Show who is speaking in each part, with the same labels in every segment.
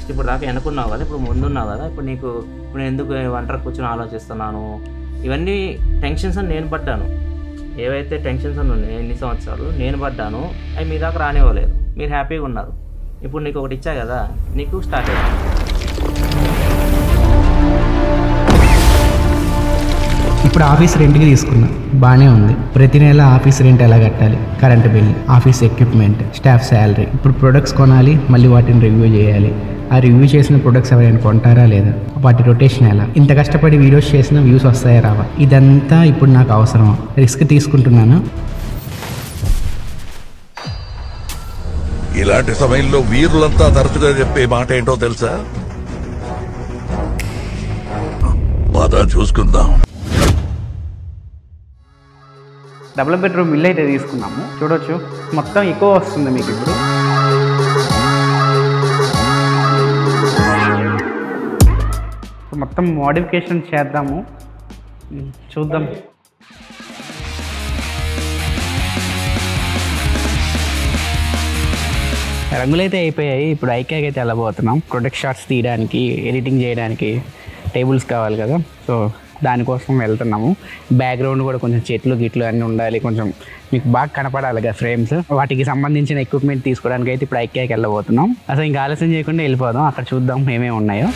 Speaker 1: Next ఇప్పుడు దాకా వెనుకున్నావు కదా, ఇప్పుడు ముందున్నావు కదా, ఇప్పుడు నేను ఎందుకు ఒంటరి కూర్చొని ఆలోచిస్తున్నాను, ఇవన్నీ టెన్షన్స్ అని నేను పడ్డాను. ఏవైతే టెన్షన్స్ అని ఉన్నాయి ఎన్ని సంవత్సరాలు నేను పడ్డాను, అవి మీ దాకా రానివ్వలేదు. మీరు హ్యాపీగా ఉన్నారు. ఇప్పుడు నీకు ఒకటి ఇచ్చా కదా, నీకు స్టార్ట్ అయ్యింది.
Speaker 2: ఇప్పుడు ఆఫీస్ రెంట్కి తీసుకున్నా, బాగానే ఉంది. ప్రతి నెల ఆఫీస్ రెంట్ ఎలా కట్టాలి, current bill, office equipment, staff salary. ఇప్పుడు ప్రొడక్ట్స్ కొనాలి, మళ్ళీ వాటిని రివ్యూ చేయాలి. ఆ రివ్యూ చేసిన ప్రొడక్ట్స్ ఎవరైనా కొంటారా లేదా, వాటి రొటేషన్ ఎలా, ఇంత కష్టపడి వీడియోస్ చేసిన వ్యూస్ వస్తాయా రావా, ఇదంతా ఇప్పుడు నాకు అవసరం. రిస్క్ తీసుకుంటున్నాను.
Speaker 3: ఇలాంటి సమయంలో వీరులంతా తరచుగా చెప్పే మాట ఏంటో తెలుసా? పద చూసుకుందాం.
Speaker 2: డబుల్ బెడ్రూమ్ ఇల్లు అయితే తీసుకున్నాము. చూడొచ్చు మొత్తం ఎక్కువ వస్తుంది మీకు. ఇప్పుడు మొత్తం మోడిఫికేషన్ చేద్దాము, చూద్దాం. రంగులైతే అయిపోయాయి. ఇప్పుడు ఐక్యాకి అయితే వెళ్ళబోతున్నాం. ప్రొడక్ట్ షాట్స్ తీయడానికి, ఎడిటింగ్ చేయడానికి టేబుల్స్ కావాలి కదా, సో దానికోసం వెళ్తున్నాము. బ్యాక్గ్రౌండ్ కూడా కొంచెం చెట్లు గిట్లు అన్నీ ఉండాలి, కొంచెం మీకు బాగా కనపడాలి కదా ఫ్రేమ్స్. వాటికి సంబంధించిన ఎక్విప్మెంట్ తీసుకోవడానికి అయితే ఇప్పుడు ఐక్యాకి వెళ్ళబోతున్నాం. అసలు ఇంకా ఆలస్యం చేయకుండా వెళ్ళిపోదాం, అక్కడ చూద్దాం ఏమేమి ఉన్నాయో.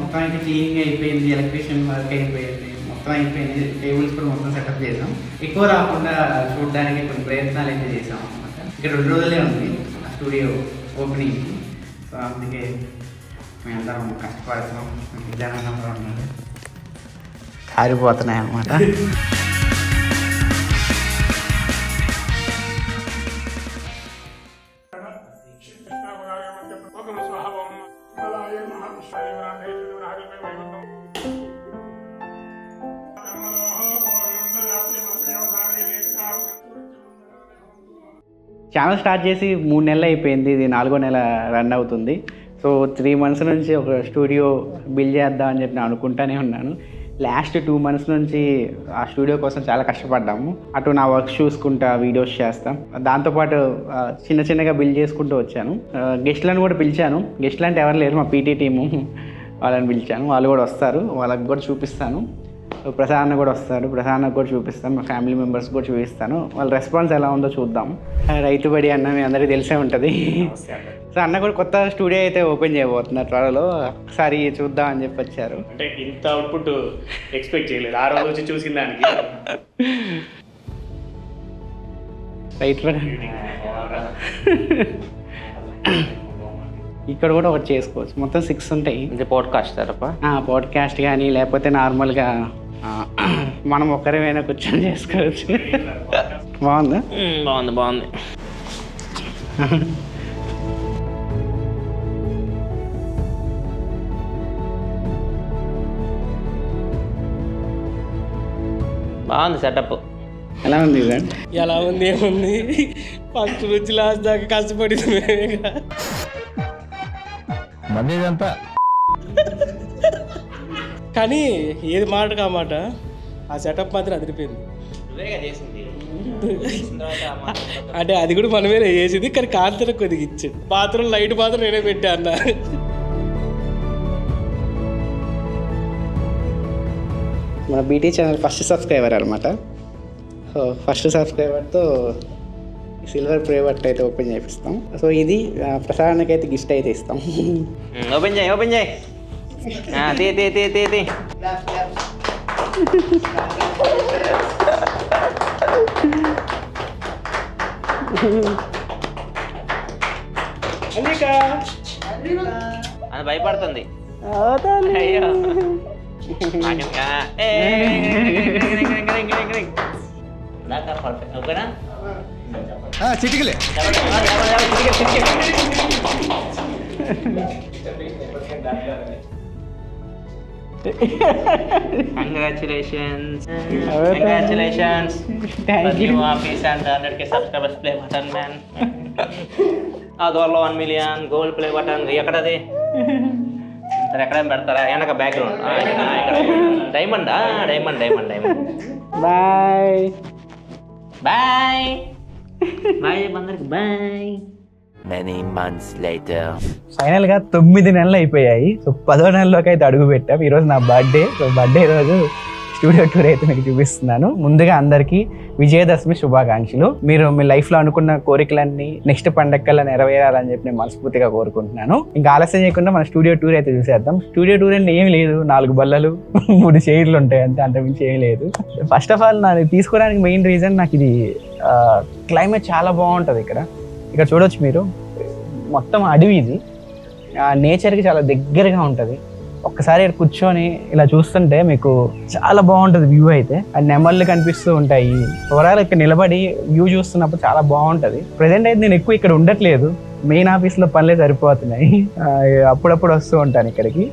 Speaker 2: మొత్తం అయితే క్లీనింగ్ అయిపోయింది, ఎలక్ట్రీషియన్ వర్క్ అయిపోయింది, మొత్తం అయిపోయింది. టేబుల్స్ కూడా మొత్తం సెటప్ చేసాం. ఎక్కువ రాకుండా చూడడానికి కొన్ని ప్రయత్నాలు అయితే చేసాం అనమాట. ఇక్కడ 2 రోజులే ఉంది ఆ స్టూడియో ఓపెనింగ్, సో అందుకే మేమందరం కష్టపడుతున్నాం. జనం కూడా ఉన్నారు, కారిపోతున్నాయి అన్నమాట. ఛానల్ స్టార్ట్ చేసి 3 నెలలు అయిపోయింది. ఇది 4వ నెల రన్ అవుతుంది. సో 3 months నుంచి ఒక స్టూడియో బిల్డ్ చేద్దాం అని చెప్పి నేను అనుకుంటానే ఉన్నాను. లాస్ట్ 2 months నుంచి ఆ స్టూడియో కోసం చాలా కష్టపడ్డాము. అటు నా వర్క్ చూసుకుంటా వీడియోస్ చేస్తాం, దాంతోపాటు చిన్నగా బిల్డ్ చేసుకుంటూ వచ్చాను. గెస్ట్లను కూడా పిలిచాను. గెస్ట్లు అంటే ఎవరు లేరు, మా పీటీ టీము వాళ్ళని పిలిచాను. వాళ్ళు కూడా వస్తారు, వాళ్ళకి కూడా చూపిస్తాను. ప్రసాద్ కూడా వస్తారు, ప్రసాద్కి కూడా చూపిస్తాను. మా ఫ్యామిలీ మెంబర్స్ కూడా చూపిస్తాను. వాళ్ళ రెస్పాన్స్ ఎలా ఉందో చూద్దాం. రైతు బడి అన్న మీ అందరికీ తెలిసే ఉంటుంది. సో అన్న కూడా కొత్త స్టూడియో అయితే ఓపెన్ చేయబోతున్నారు త్వరలో, ఒకసారి చూద్దాం అని చెప్పి వచ్చారు.
Speaker 4: అంటే ఇంత అవుట్పుట్ ఎక్స్పెక్ట్ చేయలేదు ఆ రోజు వచ్చి చూసిన దానికి.
Speaker 2: రైతు బడి ఇక్కడ కూడా ఒకటి చేసుకోవచ్చు. మొత్తం 6 ఉంటాయి.
Speaker 1: పాడ్కాస్ట్
Speaker 2: పాడ్కాస్ట్ కానీ లేకపోతే నార్మల్గా మనం ఒక్కరేమైనా కూర్చొని చేసుకోవచ్చు. బాగుందా?
Speaker 1: బాగుంది. బాగుంది సెటప్.
Speaker 2: ఎలా ఉంది?
Speaker 4: ఎలా ఉంది ఏముంది, ఫస్ట్ నుంచి లాస్ట్ దాకా కష్టపడింది
Speaker 5: మందేదంతా.
Speaker 4: కానీ ఏది మాట కామాట ఆ సెటప్ మాత్రం అదిరిపోయింది. అంటే అది కూడా మనమే చేసింది, కానీ కాంతర కొద్దిగా ఇచ్చింది. బాత్రూమ్ లైట్ మాత్రం నేనే పెట్టా అన్న.
Speaker 2: మన బీటీ ఛానల్ ఫస్ట్ సబ్స్క్రైబర్ అనమాట. సో ఫస్ట్ సబ్స్క్రైబర్తో సిల్వర్ ప్రే బట్ అయితే ఓపెన్ చేపిస్తాం. సో ఇది ప్రసాదానికి అయితే గిఫ్ట్ అయితే ఇస్తాం.
Speaker 1: ఓపెన్ చేయి. అది భయపడుతుంది. అయ్యో ఓకేనా?
Speaker 5: చిటికలే.
Speaker 1: Congratulations new office and 100K subscribers play button man. ఆ దూరంలో 1 million గోల్డ్ ప్లే బటన్ ఎక్కడది ఎక్కడ పెడతారా వెనక background diamond diamond diamond diamond.
Speaker 2: Bye
Speaker 1: bye bye అందరికి బాయ్.
Speaker 6: Many months later.
Speaker 2: ఫైనల్గా 9 నెలలు అయిపోయాయి. సో 10వ నెలలోకి అయితే అడుగు పెట్టాం. ఈరోజు నా బర్త్డే. సో బర్త్డే రోజు స్టూడియో టూర్ అయితే మీకు చూపిస్తున్నాను. ముందుగా అందరికీ విజయదశమి శుభాకాంక్షలు. మీరు మీ లైఫ్లో అనుకున్న కోరికలన్నీ నెక్స్ట్ పండగకల్లా నెరవేరాలని చెప్పి నేను మనస్ఫూర్తిగా కోరుకుంటున్నాను. ఇంకా ఆలస్యం చేయకుండా మన స్టూడియో టూర్ అయితే చూసేద్దాం. స్టూడియో టూర్ అంటే ఏమి లేదు, 4 బల్లలు 3 చైర్లు ఉంటాయి అంతే, అంతకుమించి ఏమి లేదు. ఫస్ట్ ఆఫ్ ఆల్ నాకు తీసుకోవడానికి మెయిన్ రీజన్ నాకు ఇది క్లైమేట్ చాలా బాగుంటుంది ఇక్కడ. ఇక్కడ చూడవచ్చు మీరు, మొత్తం అడవి ఇది, నేచర్కి చాలా దగ్గరగా ఉంటుంది. ఒక్కసారి ఇక్కడ కూర్చొని ఇలా చూస్తుంటే మీకు చాలా బాగుంటుంది వ్యూ అయితే. అది నెమళ్ళు కనిపిస్తూ ఉంటాయి. ఓవరాల్ ఇక్కడ నిలబడి వ్యూ చూస్తున్నప్పుడు చాలా బాగుంటుంది. ప్రజెంట్ అయితే నేను ఎక్కువ ఇక్కడ ఉండట్లేదు, మెయిన్ ఆఫీస్లో పనులే సరిపోతున్నాయి. అప్పుడప్పుడు వస్తూ ఉంటాను ఇక్కడికి.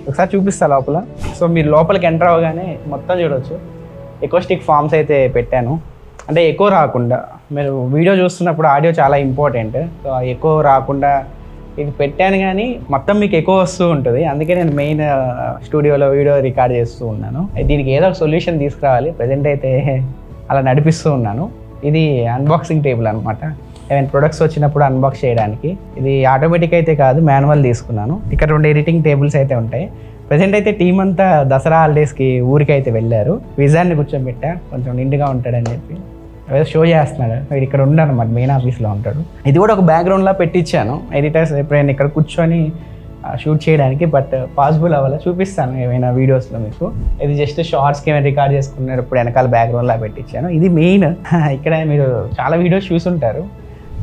Speaker 2: ఒకసారి చూపిస్తా లోపల. సో మీరు లోపలికి ఎంటర్ అవ్వగానే మొత్తం చూడవచ్చు. ఎకోస్టిక్ ఫార్మ్స్ అయితే పెట్టాను, అంటే ఎక్కువ రాకుండా. మీరు వీడియో చూస్తున్నప్పుడు ఆడియో చాలా ఇంపార్టెంట్. సో ఎక్కువ రాకుండా ఇది పెట్టాను, కానీ మొత్తం మీకు ఎక్కువ వస్తూ ఉంటుంది. అందుకే నేను మెయిన్ స్టూడియోలో వీడియో రికార్డ్ చేస్తూ ఉన్నాను. దీనికి ఏదో ఒక సొల్యూషన్ తీసుకురావాలి. ప్రజెంట్ అయితే అలా నడిపిస్తూ ఉన్నాను. ఇది అన్బాక్సింగ్ టేబుల్ అనమాట. ఏమైనా ప్రొడక్ట్స్ వచ్చినప్పుడు అన్బాక్స్ చేయడానికి. ఇది ఆటోమేటిక్ అయితే కాదు, మాన్యువల్ తీసుకున్నాను. ఇక్కడ 2 ఎడిటింగ్ టేబుల్స్ అయితే ఉంటాయి. ప్రజెంట్ అయితే టీం అంతా దసరా హాలిడేస్కి ఊరికి అయితే వెళ్ళారు. విజయాన్ని కూర్చోబెట్టా, కొంచెం నిండుగా ఉంటాడని చెప్పి. ఏదో షో చేస్తున్నాడు, వీడు ఇక్కడ ఉండడు అన్నమాట, మెయిన్ ఆఫీస్లో ఉంటాడు. ఇది కూడా ఒక బ్యాక్గ్రౌండ్లో పెట్టించాను ఎడిటర్స్ ఎప్పుడైనా ఇక్కడ కూర్చొని షూట్ చేయడానికి. బట్ పాసిబుల్ అవ్వాలి, చూపిస్తాను ఏమైనా వీడియోస్లో మీకు. ఇది జస్ట్ షార్ట్స్కి ఏమైనా రికార్డ్ చేసుకున్నప్పుడు వెనకాల బ్యాక్గ్రౌండ్లో పెట్టించాను. ఇది మెయిన్. ఇక్కడ మీరు చాలా వీడియోస్ చూసుంటారు.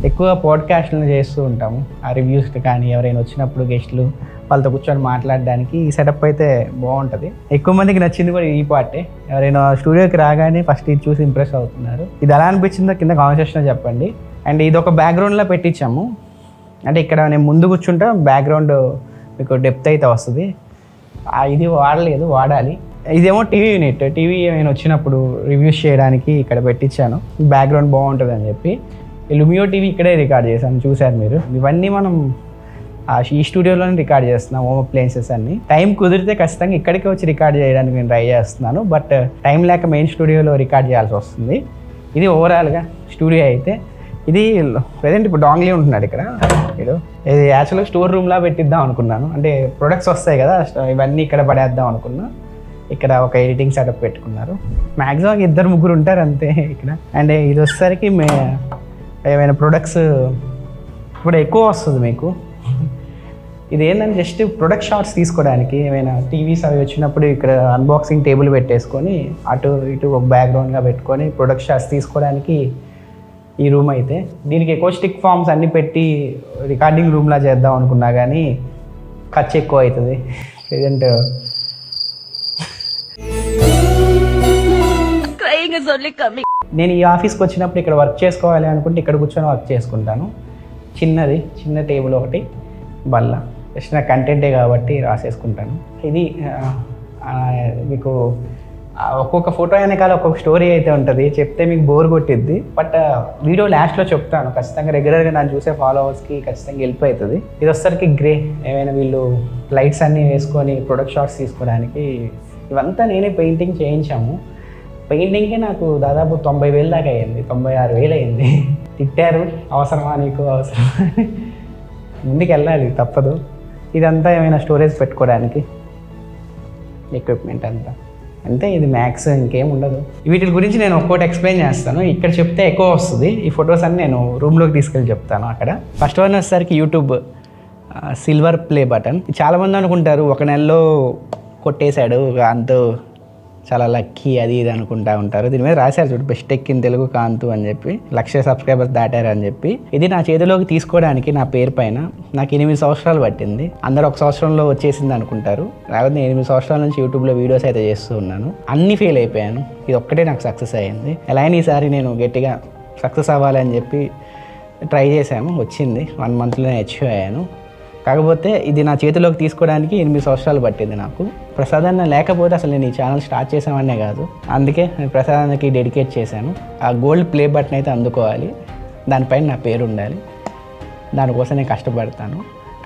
Speaker 2: ఎక్కువ పాడ్కాస్ట్లు చేస్తూ ఉంటాము, ఆ రివ్యూస్ కానీ ఎవరైనా వచ్చినప్పుడు గెస్ట్లు వాళ్ళతో కూర్చొని మాట్లాడడానికి ఈ సెటప్ అయితే బాగుంటుంది. ఎక్కువ మందికి నచ్చింది కూడా ఈ పార్టే. ఎవరైనా స్టూడియోకి రాగానే ఫస్ట్ ఇది చూసి ఇంప్రెస్ అవుతున్నారు. ఇది ఎలా అనిపించిందో కింద కామెంట్ సెక్షన్లో చెప్పండి. అండ్ ఇది ఒక బ్యాక్గ్రౌండ్లో పెట్టించాము, అంటే ఇక్కడ నేను ముందు కూర్చుంటే బ్యాక్గ్రౌండ్ మీకు డెప్త్ అయితే వస్తుంది. ఇది వాడలేదు, వాడాలి. ఇదేమో టీవీ యూనిట్. టీవీ ఏమైనా వచ్చినప్పుడు రివ్యూస్ చేయడానికి ఇక్కడ పెట్టించాను, బ్యాక్గ్రౌండ్ బాగుంటుంది అని చెప్పి. లుమియో టీవీ ఇక్కడే రికార్డ్ చేశాను, చూశారు మీరు. ఇవన్నీ మనం ఈ స్టూడియోలోనే రికార్డ్ చేస్తున్నాం, హోమ్ అప్లయన్సెస్ అన్ని. టైం కుదిరితే ఖచ్చితంగా ఇక్కడికి వచ్చి రికార్డ్ చేయడానికి నేను ట్రై చేస్తున్నాను. బట్ టైం లేక మెయిన్ స్టూడియోలో రికార్డ్ చేయాల్సి వస్తుంది. ఇది ఓవరాల్గా స్టూడియో అయితే. ఇది ప్రజెంట్ ఇప్పుడు డాంగ్లీ ఉంటున్నాడు ఇక్కడ. ఇది యాక్చువల్గా స్టోర్ రూమ్లా పెట్టిద్దాం అనుకున్నాను, అంటే ప్రొడక్ట్స్ వస్తాయి కదా, ఇవన్నీ ఇక్కడ పడేద్దాం అనుకున్నా. ఇక్కడ ఒక ఎడిటింగ్ సెటప్ పెట్టుకున్నారు. మ్యాక్సిమం 2-3 ఉంటారు అంతే ఇక్కడ. అండ్ ఇది వచ్చేసరికి ఏమైనా ప్రొడక్ట్స్ ఇప్పుడు ఎక్కువ వస్తుంది మీకు. ఇది ఏంటంటే జస్ట్ ప్రొడక్ట్ షాట్స్ తీసుకోవడానికి, ఏమైనా టీవీస్ అవి వచ్చినప్పుడు ఇక్కడ అన్బాక్సింగ్ టేబుల్ పెట్టేసుకొని అటు ఇటు ఒక బ్యాక్గ్రౌండ్గా పెట్టుకొని ప్రొడక్ట్ షాట్స్ తీసుకోవడానికి ఈ రూమ్ అయితే. దీనికి ఎకోస్టిక్ ఫార్మ్స్ అన్నీ పెట్టి రికార్డింగ్ రూమ్లా చేద్దాం అనుకున్నా, కానీ ఖర్చు ఎక్కువ అవుతుంది. ప్రజెంట్ నేను ఈ ఆఫీస్కి వచ్చినప్పుడు ఇక్కడ వర్క్ చేసుకోవాలి అనుకుంటే ఇక్కడ కూర్చొని వర్క్ చేసుకుంటాను. చిన్న టేబుల్ ఒకటి, బల్ల, జస్ట్ నా కంటెంటే కాబట్టి రాసేసుకుంటాను. ఇది మీకు ఒక్కొక్క ఫోటో వెనకాల ఒక్కొక్క స్టోరీ అయితే ఉంటుంది, చెప్తే మీకు బోర్ కొట్టిద్ది. బట్ వీడియో లాస్ట్లో చెప్తాను. ఖచ్చితంగా రెగ్యులర్గా నన్ను చూసే ఫాలోవర్స్కి ఖచ్చితంగా హెల్ప్ అవుతుంది. ఇది వచ్చేసరికి గ్రే, ఏమైనా వీళ్ళు లైట్స్ అన్నీ వేసుకొని ప్రొడక్ట్ షాట్స్ తీసుకోవడానికి. ఇవంతా నేనే పెయింటింగ్ చేయించాము. పెయింటింగ్కి నాకు దాదాపు 90,000 దాకా అయ్యింది, 96,000 అయింది. తిట్టారు, అవసరమా నీకు, అవసరమా, ముందుకు వెళ్ళాలి తప్పదు. ఇదంతా ఏమైనా స్టోరేజ్ పెట్టుకోవడానికి ఎక్విప్మెంట్ అంతే. ఇది మ్యాక్స్, ఇంకేం ఉండదు. వీటి గురించి నేను ఒక్కోటి ఎక్స్ప్లెయిన్ చేస్తాను. ఇక్కడ చెప్తే ఎక్కువ వస్తుంది. ఈ ఫొటోస్ అన్ని నేను రూమ్లోకి తీసుకెళ్ళి చెప్తాను. అక్కడ ఫస్ట్ వన్ వచ్చేసరికి యూట్యూబ్ సిల్వర్ ప్లే బటన్. చాలామంది అనుకుంటారు 1 నెలలో కొట్టేశాడు, అంతా చాలా లక్కీ అది ఇది అనుకుంటా ఉంటారు. దీని మీద రాశారు చూడు, best tech in Telugu Kanth అని చెప్పి, 1,00,000 సబ్స్క్రైబర్స్ దాటారు అని చెప్పి. ఇది నా చేతిలోకి తీసుకోవడానికి నా పేరు పైన నాకు 8 సంవత్సరాలు పట్టింది. అందరూ 1 సంవత్సరంలో వచ్చేసింది అనుకుంటారు. లేకపోతే నేను 8 సంవత్సరాల నుంచి యూట్యూబ్లో వీడియోస్ అయితే చేస్తూ ఉన్నాను. అన్నీ ఫెయిల్ అయిపోయాను, ఇది ఒక్కటే నాకు సక్సెస్ అయ్యింది. ఎలా అయినా ఈసారి నేను గట్టిగా సక్సెస్ అవ్వాలని చెప్పి ట్రై చేశాను, వచ్చింది. 1 మంత్లోనే అచీవ్ అయ్యాను. కాకపోతే ఇది నా చేతిలోకి తీసుకోవడానికి 8 సంవత్సరాలు పట్టింది నాకు. ప్రసాద్ అన్న లేకపోతే అసలు నేను ఈ ఛానల్ స్టార్ట్ చేసామనే కాదు. అందుకే నేను ప్రసాద్ అన్నకి డెడికేట్ చేశాను. ఆ గోల్డ్ ప్లే బటన్ అయితే అందుకోవాలి, దానిపైన నా పేరు ఉండాలి. దానికోసం నేను కష్టపడతాను.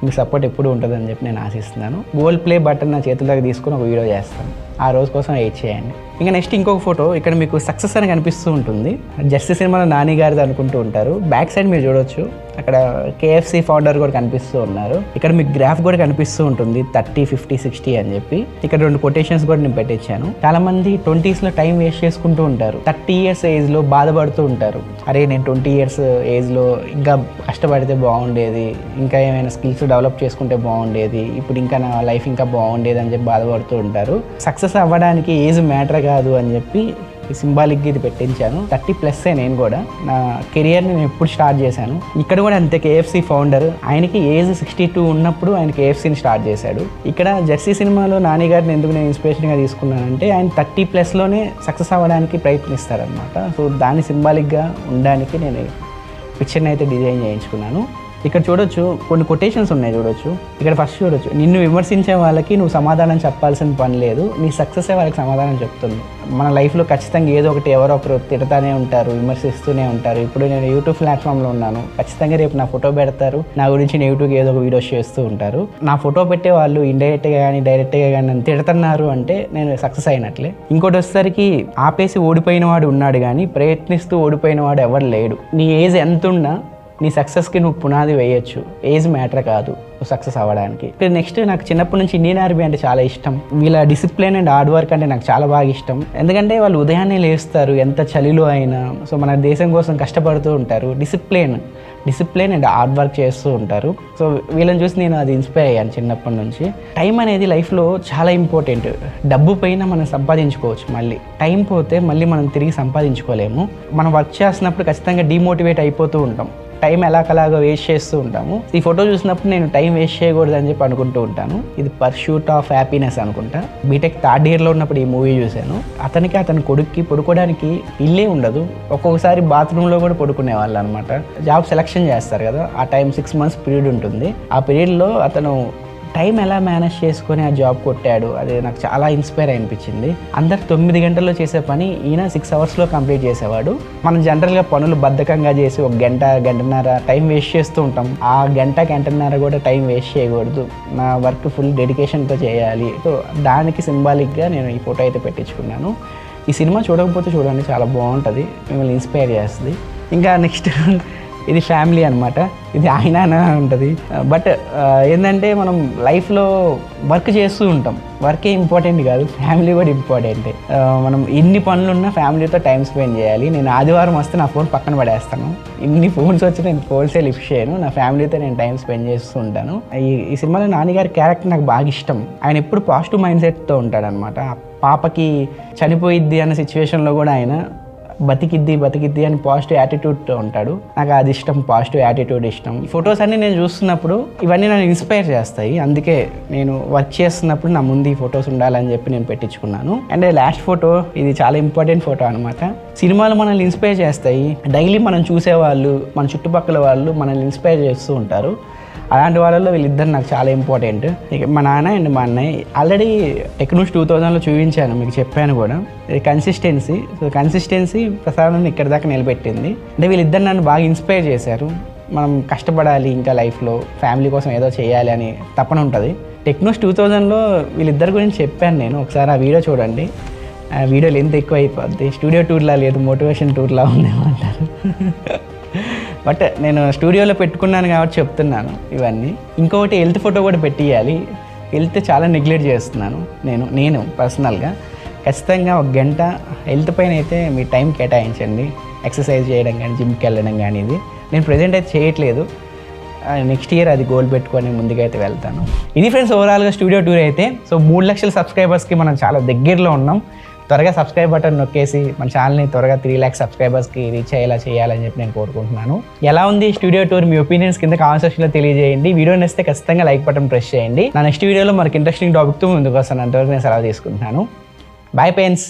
Speaker 2: మీ సపోర్ట్ ఎప్పుడు ఉంటుందని చెప్పి నేను ఆశిస్తున్నాను. గోల్డ్ ప్లే బటన్ నా చేతుల్లోకి తీసుకుని ఒక వీడియో చేస్తాను. ఆ రోజు కోసం వెయిట్ చేయండి. ఇంకా నెక్స్ట్ ఇంకొక ఫోటో ఇక్కడ మీకు సక్సెస్ అని కనిపిస్తూ ఉంటుంది. జస్టిస్ సినిమాలో నాని గారిది అనుకుంటూ ఉంటారు. బ్యాక్ సైడ్ మీరు చూడొచ్చు, అక్కడ KFC ఫౌండర్ కూడా కనిపిస్తూ ఉన్నారు. ఇక్కడ మీకు గ్రాఫ్ కూడా కనిపిస్తూ ఉంటుంది 30, 50, 60 అని చెప్పి. ఇక్కడ 2 కొటేషన్స్ కూడా నేను పెట్టించాను. చాలా మంది 20s లో టైం వేస్ట్ చేసుకుంటూ ఉంటారు. 30 years ఏజ్ లో బాధపడుతూ ఉంటారు. అరే నేను 20 years ఏజ్ లో ఇంకా కష్టపడితే బాగుండేది, ఇంకా ఏమైనా స్కిల్స్ డెవలప్ చేసుకుంటే బాగుండేది, ఇప్పుడు ఇంకా నా లైఫ్ ఇంకా బాగుండేది అని చెప్పి బాధపడుతూ ఉంటారు. సక్సెస్ అవ్వడానికి ఏజ్ మ్యాటర్ కాదు అని చెప్పి సింబాలిక్గా ఇది పెట్టించాను. 30+ నేను కూడా నా కెరియర్ని నేను ఎప్పుడు స్టార్ట్ చేశాను. ఇక్కడ కూడా అంతే, KFC ఫౌండర్, ఆయనకి ఏజ్ 62 ఉన్నప్పుడు ఆయన KFCని స్టార్ట్ చేశాడు. ఇక్కడ జెర్సీ సినిమాలో నాని గారిని ఎందుకు నేను ఇన్స్పిరేషన్గా తీసుకున్నానంటే ఆయన 30+లోనే సక్సెస్ అవ్వడానికి ప్రయత్నిస్తారనమాట. సో దాన్ని సింబాలిక్గా ఉండడానికి నేను పిక్చర్ని అయితే డిజైన్ చేయించుకున్నాను. ఇక్కడ చూడొచ్చు కొన్ని కొటేషన్స్ ఉన్నాయి. చూడొచ్చు ఇక్కడ ఫస్ట్ చూడొచ్చు, నిన్ను విమర్శించే వాళ్ళకి నువ్వు సమాధానం చెప్పాల్సిన పని లేదు, నీ సక్సెసే వాళ్ళకి సమాధానం చెప్తుంది. మన లైఫ్లో ఖచ్చితంగా ఏదో ఒకటి ఎవరో ఒకరు తిడతానే ఉంటారు, విమర్శిస్తూనే ఉంటారు. ఇప్పుడు నేను యూట్యూబ్ ప్లాట్ఫామ్లో ఉన్నాను, ఖచ్చితంగా రేపు నా ఫోటో పెడతారు, నా గురించి నెగిటివ్గా ఏదో ఒక వీడియోస్ చేస్తూ ఉంటారు. నా ఫోటో పెట్టే వాళ్ళు ఇండైరెక్ట్గా కానీ డైరెక్ట్గా కానీ నన్ను తిడుతున్నారు అంటే నేను సక్సెస్ అయినట్లే. ఇంకోటి వచ్చేసరికి ఆపేసి ఓడిపోయిన వాడు ఉన్నాడు కానీ ప్రయత్నిస్తూ ఓడిపోయిన వాడు ఎవరు లేడు. నీ ఏజ్ ఎంత ఉన్నా నీ సక్సెస్కి నువ్వు పునాది వేయచ్చు. ఏజ్ మ్యాటర్ కాదు నువ్వు సక్సెస్ అవ్వడానికి. నెక్స్ట్ నాకు చిన్నప్పటి నుంచి ఇండియన్ ఆర్మీ అంటే చాలా ఇష్టం. వీళ్ళ డిసిప్లిన్ అండ్ హార్డ్ వర్క్ అంటే నాకు చాలా బాగా ఇష్టం. ఎందుకంటే వాళ్ళు ఉదయాన్నే లేస్తారు, ఎంత చలిలో అయినా. సో మన దేశం కోసం కష్టపడుతూ ఉంటారు. డిసిప్లిన్ అండ్ హార్డ్ వర్క్ చేస్తూ ఉంటారు. సో వీళ్ళని చూసి నేను అది ఇన్స్పైర్ అయ్యాను చిన్నప్పటి నుంచి. టైం అనేది లైఫ్లో చాలా ఇంపార్టెంట్. డబ్బు పైన మనం సంపాదించుకోవచ్చు, మళ్ళీ టైం పోతే మళ్ళీ మనం తిరిగి సంపాదించుకోలేము. మనం వర్క్ చేస్తున్నప్పుడు ఖచ్చితంగా డిమోటివేట్ అయిపోతూ ఉంటాం, టైం ఎలాగలాగా వేస్ట్ చేస్తూ ఉంటాము. ఈ ఫోటో చూసినప్పుడు నేను టైం వేస్ట్ చేయకూడదు అని చెప్పి అనుకుంటూ ఉంటాను. ఇది పర్సూట్ ఆఫ్ హ్యాపీనెస్ అనుకుంటా. బీటెక్ 3rd yearలో ఉన్నప్పుడు ఈ మూవీ చూశాను. అతని కొడుక్కి పడుకోవడానికి ఇల్లే ఉండదు, ఒక్కొక్కసారి బాత్రూంలో కూడా పడుకునే వాళ్ళు అనమాట. జాబ్ సెలెక్షన్ చేస్తారు కదా, ఆ టైం 6 months పీరియడ్ ఉంటుంది. ఆ పీరియడ్లో అతను టైం ఎలా మేనేజ్ చేసుకొని ఆ జాబ్ కొట్టాడు, అది నాకు చాలా ఇన్స్పైర్ అనిపించింది. అందరు 9 గంటల్లో చేసే పని ఈయన 6 hours కంప్లీట్ చేసేవాడు. మనం జనరల్గా పనులు బద్ధకంగా చేసి 1 గంట, గంటన్నర టైం వేస్ట్ చేస్తూ ఉంటాం. ఆ గంటన్నర కూడా టైం వేస్ట్ చేయకూడదు, నా వర్క్ ఫుల్ డెడికేషన్తో చేయాలి. సో దానికి సింబాలిక్గా నేను ఈ ఫోటో అయితే పెట్టించుకున్నాను. ఈ సినిమా చూడకపోతే చూడండి, చాలా బాగుంటుంది, మిమ్మల్ని ఇన్స్పైర్ చేస్తుంది. ఇంకా నెక్స్ట్ ఇది ఫ్యామిలీ అనమాట. ఇది ఆయన ఉంటుంది. బట్ ఏంటంటే మనం లైఫ్లో వర్క్ చేస్తూ ఉంటాం, వర్కే ఇంపార్టెంట్ కాదు, ఫ్యామిలీ కూడా ఇంపార్టెంట్. మనం ఎన్ని పనులున్నా ఫ్యామిలీతో టైం స్పెండ్ చేయాలి. నేను ఆదివారం వస్తే నా ఫోన్ పక్కన పడేస్తాను, ఇన్ని ఫోన్స్ వచ్చి నేను ఫోన్సే లిఫ్ట్ చేయను, నా ఫ్యామిలీతో నేను టైం స్పెండ్ చేస్తూ ఉంటాను. ఈ సినిమాలో నాన్నగారి క్యారెక్టర్ నాకు బాగా ఇష్టం. ఆయన ఎప్పుడు పాజిటివ్ మైండ్ సెట్తో ఉంటాడనమాట. పాపకి చనిపోయిద్ది అన్న సిచ్యువేషన్లో కూడా ఆయన బతికిద్ది అని పాజిటివ్ యాటిట్యూడ్తో ఉంటాడు. నాకు అది ఇష్టం, పాజిటివ్ యాటిట్యూడ్ ఇష్టం. ఈ ఫొటోస్ అన్నీ నేను చూస్తున్నప్పుడు ఇవన్నీ నన్ను ఇన్స్పైర్ చేస్తాయి. అందుకే నేను వర్క్ చేస్తున్నప్పుడు నా ముందు ఈ ఫొటోస్ ఉండాలని చెప్పి నేను పెట్టించుకున్నాను. అండ్ లాస్ట్ ఫోటో, ఇది చాలా ఇంపార్టెంట్ ఫోటో అనమాట. సినిమాలు మనల్ని ఇన్స్పైర్ చేస్తాయి. డైలీ మనం చూసేవాళ్ళు, మన చుట్టుపక్కల వాళ్ళు మనల్ని ఇన్స్పైర్ చేస్తూ ఉంటారు. అలాంటి వాళ్ళలో వీళ్ళిద్దరు నాకు చాలా ఇంపార్టెంట్. మా నాన్న అండ్ మా అన్నయ్య. ఆల్రెడీ టెక్నోస్ 2000లో చూపించాను, మీకు చెప్పాను కూడా. కన్సిస్టెన్సీ ప్రసాదం ఇక్కడ దాకా నిలబెట్టింది. అంటే వీళ్ళిద్దరు నన్ను బాగా ఇన్స్పైర్ చేశారు. మనం కష్టపడాలి, ఇంకా లైఫ్లో ఫ్యామిలీ కోసం ఏదో చేయాలి అని తపన ఉంటుంది. టెక్నోస్ 2000లో వీళ్ళిద్దరి గురించి చెప్పాను నేను. ఒకసారి ఆ వీడియో చూడండి. ఆ వీడియో లెంత్ ఎక్కువ అయిపోద్ది, స్టూడియో టూర్లా లేదు, మోటివేషన్ టూర్లా ఉందేమంటారు. బట్ నేను స్టూడియోలో పెట్టుకున్నాను కాబట్టి చెప్తున్నాను ఇవన్నీ. ఇంకొకటి హెల్త్ ఫోటో కూడా పెట్టియాలి. హెల్త్ చాలా నెగ్లెక్ట్ చేస్తున్నాను నేను పర్సనల్గా. ఖచ్చితంగా 1 గంట హెల్త్ పైన అయితే మీ టైం కేటాయించండి. ఎక్సర్సైజ్ చేయడం కానీ, జిమ్కి వెళ్ళడం కానీ. ఇది నేను ప్రెజెంట్ అయితే చేయట్లేదు. నెక్స్ట్ ఇయర్ అది గోల్ పెట్టుకొని ముందుకైతే వెళ్తాను. ఇది ఫ్రెండ్స్ ఓవరాల్గా స్టూడియో టూర్ అయితే. సో 3 లక్షల సబ్స్క్రైబర్స్కి మనం చాలా దగ్గరలో ఉన్నాం. త్వరగా సబ్స్క్రైబ్ బటన్ నొక్కేసి మన ఛానల్ని త్వరగా 3 lakhs సబ్స్క్రైబర్స్కి రీచ్ అయ్యేలా చేయాలని చెప్పి నేను కోరుకుంటున్నాను. ఎలా ఉంది స్టూడియో టూర్, మీ ఒపీనియన్స్ కింద కామెంట్ సెక్షన్లో తెలియజేయండి. వీడియో నచ్చితే ఖచ్చితంగా లైక్ బటన్ ప్రెస్ చేయండి. నా నెక్స్ట్ వీడియోలో మనకి ఇంట్రెస్టింగ్ టాపిక్తో ముందుకు వస్తాను. అంతవరకు నేను సెలవు తీసుకుంటున్నాను. Bye friends.